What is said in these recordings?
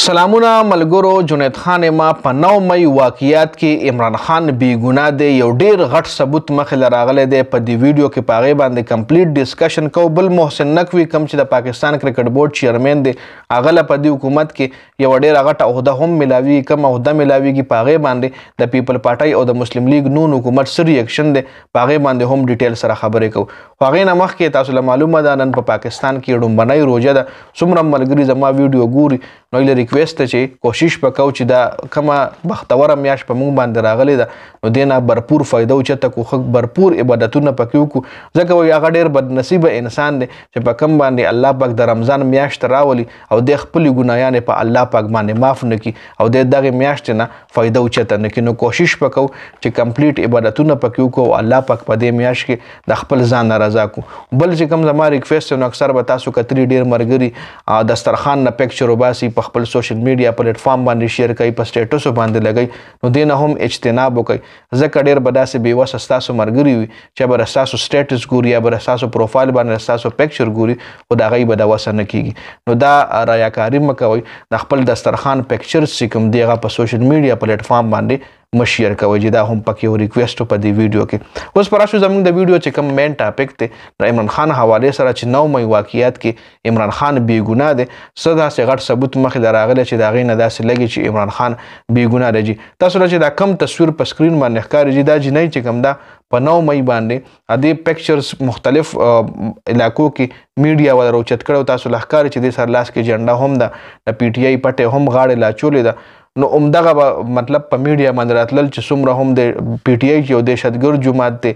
سلامونه ملګرو. جنید خان ما په 9 مئی واقعیات کې عمران خان بی ګناه دی. یو ډیر غټ ثبوت مخې راغلی دی. په دې ویډیو کې په هغې باندې کمپلیټ ډسکشن کوو. بل محسن نقوي کوم چې د پاکستان کرکټ بورډ چیرمین دی، هغه له په دې حکومت کې یوه ډیره غټه عهده هم میلاویږي. کوم عهده میلاویږي په هغې باندې د پیپل پارټۍ او د مسلم لیګ نون حکومت څه ریاکشن دی په هغې باندې هم ډیټیل سره خبرې کوو. خو هغې نه مخکې تاسو له معلومه ده نن په پاکستان کې ډومبنۍ روژه ده. څومره ملګري زما ویډیو ګوري نو هیله ریکویسټ ده چې کوشش وکړو چې دا کومه بختوره میاشت په موږ باندې راغلې ده نو دې نه برپور فایده اوچته کړو، برپور عبادتونه پکې وکړو. ځکه وایي هغه ډېر بدنصیبه انسان دی چې په کوم باندې الله پاک د رمضان میاشت راولي او د خپلې ګناهیانې په الله پاک باندې معاف نه کړي او د دغې میاشتې نه فایده اوچته نه کړي. نو کوشش وکړو چې کمپلیټ عبادتونه پکې وکړو او الله پاک په دې میاشت کې د خپل ځان نه رضا کړو. بل چې کوم زما ریکویسټ نو اکثر به تاسو کتري ډېر ملګري دسترخوان نه پکچر وباسي په خپل سوشل میډیا پلیټ فارم باندې شیر کوي، په سټیټسو باندې لګوي، نو دې نه هم اجتناب وکړئ. ځکه ډېر به داسې بېوسه ستاسو ملګري وي چې به ستاسو سټیټس ګوري یا به ستاسو پروفایل باندې ستاسو پکچر ګوري خو د هغوی به د وسه نه کېږي. نو دا ریاکاري مه کوئ. د خپل دسترخوان پکچر چې کوم دی هغه په سوشل میډیا پلیټ فارم باندې مشیر کوي. چې دا هم پکې یو ریکویسټ په دې ویډیو کې. اوس پر راشو زموږ د ویډیو چې کوم مین ټاپک دی د عمران خان حوالې سره چې 9 مئی واقعیات کې عمران خان بې ګناه دی. څه داسې غټ ثبوت مخې راغلی چې د هغې نه داسې لګي چې عمران خان بې ګناه دی. تاسو له چې دا کم تصویر په سکرین باندې ښکاري دا جنۍ چې کوم ده په 9 مئی باندې دې پکچرز مختلف علاقو کې میډیا ولا راوچت کړی. تاسو له ښکاري چې دې سر لاس کې جنډه هم ده، د پی ټي آی پټې هم غاړې لا چولې ده. نو همدغه به مطلب په میډیا باندې راتلل چې څومره هم د پی ټي آی چې یو دهشتګرد جماعت دی،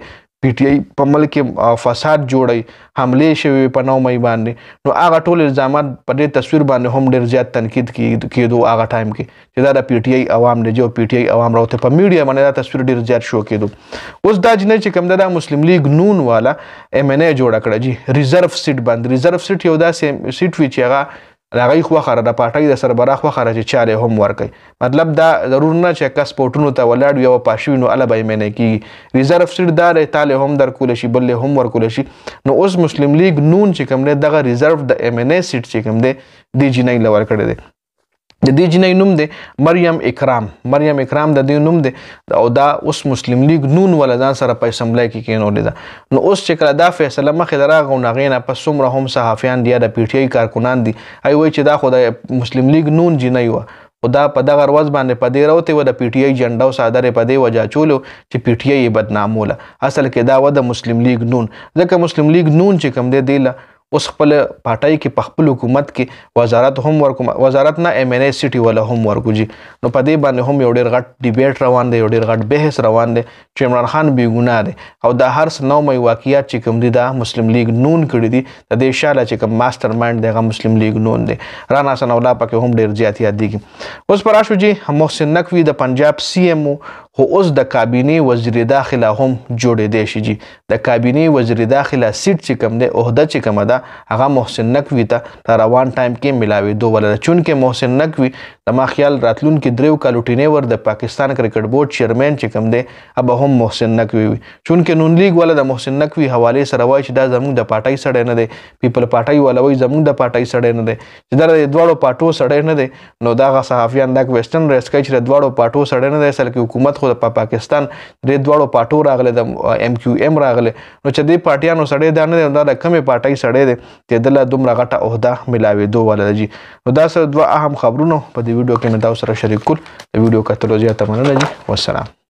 پی ټي آی په ملک کې فساد جوړوي، حملې شوي په 9 مئی باندې، نو هغه ټول الزامات په دې تصویر باندې هم ډېر زیات تنقید کېدو هغه ټایم کې چې دا د پی ټي آی عوام دی چې پی ټي آی عوام راوته په میډیا باندې دا تصویر ډېر زیات شو کېدو. اوس دا جنۍ چې کوم ده دا مسلم لیګ نون والا ایم ان ای جوړه کړه جي ریزرو سیټ باندې. ریزرو سیټ یو داسې سیټ وي چې هغه د هغوی خوښه ده، د پارټۍ د سربراح خوښه ده چې چارې هم ورکوي. مطلب دا ضرور نه چې کس سپورټونو ته ولاړ وي او پاش وي نو هله به یې منع کېږي. ریزرو سیټ دا دی تاله هم درکولی شي، بل هم ورکولی شي. نو اوس مسلم لیګ نون چې کوم دی دغه ریزرو د ایم ان ای سیټ چې کوم دی دې جنۍ له ورکړی دی. د دې جنۍ نوم دی مریم اکرام. مریم اکرام د دې نوم دی او دا اوس مسلم لیګ نون والا ځان سره په اسمبلی کې کېنولې ده. نو اوس چې کله دا فیصله مخې راغله نو هغې نه پس څومره هم صحافیان دي یا د پی ټي آی کارکنان دي هغوی وایي چې دا خو د مسلم لیګ نون جنۍ وه خو دا په دغه ورځ باندې په دې راوتې وه د پی ټي آی جنډه او څادر یې په دې وجه اچولو چې پی ټي آی یې بدناموله. اصل کې دا وه د مسلم لیګ نون. ځکه مسلم لیګ نون چې کوم دی دی له اوس خپل پارټۍ کې په خپل حکومت کې وزارت هم ورکو، وزارت نه ایم ان ای سیټي والا هم ورکو جي. نو په دې باندې هم یو ډېر غټ ډیبیټ روان دی، یو ډېر غټ بحث روان دی چې عمران خان بې ګناه دی او دا هر 9 مئی واقعیات چې کوم دي دا مسلم لیګ نون کړي دي. د دې شاله چې کوم ماسټر مایند دی هغه مسلم لیګ نون دی. رانا ثناءالله پکې هم ډېر زیات یادېږي. اوس پر راشو جي محسن نقوي د پنجاب سی ایم خو اوس د کابینې وزیر داخله هم جوړېدی شي جي. د کابینې وزیر داخله سیټ چې کوم دی عهده چې کومه ده هغه محسن نقوي ته د روان ټایم کې میلاوېدو وله ده. چونکې محسن نقوي د ما خیال راتلونکي 3 کالو ټینیور د پاکستان کرکټ بورډ چیرمین چې کوم دی هغه هم محسن نقوي وي. چونکې نون لیګ والا د محسن نقوي حوالې سره وایي چې دا زموږ د پارټۍ سړی نه دی، پیپل پارټۍ والا وایي زموږ د پارټۍ سړی نه دی، چې دا د دواړو پارټو سړی نه دی. نو دغه صحافیان دا کوېسچن ریس کوي چې د دواړو پارټو سړی نه دی. اصل کې حکومت خو په پاکستان د دواړو پارټو راغلی، د ایم کیو ایم راغلی، نو چې دې پارټیانو سړی دا نه دی، دا د کمې پارټۍ سړی دی چې ده له دومره غټه عهده میلاوېدو واله ده جي. نو دا سره 2 اهم خبرونه په دې ویډیو کې مې تاسو سره شریک کړل. د ویډیو کتلو زیاته مننه جي. والسلام.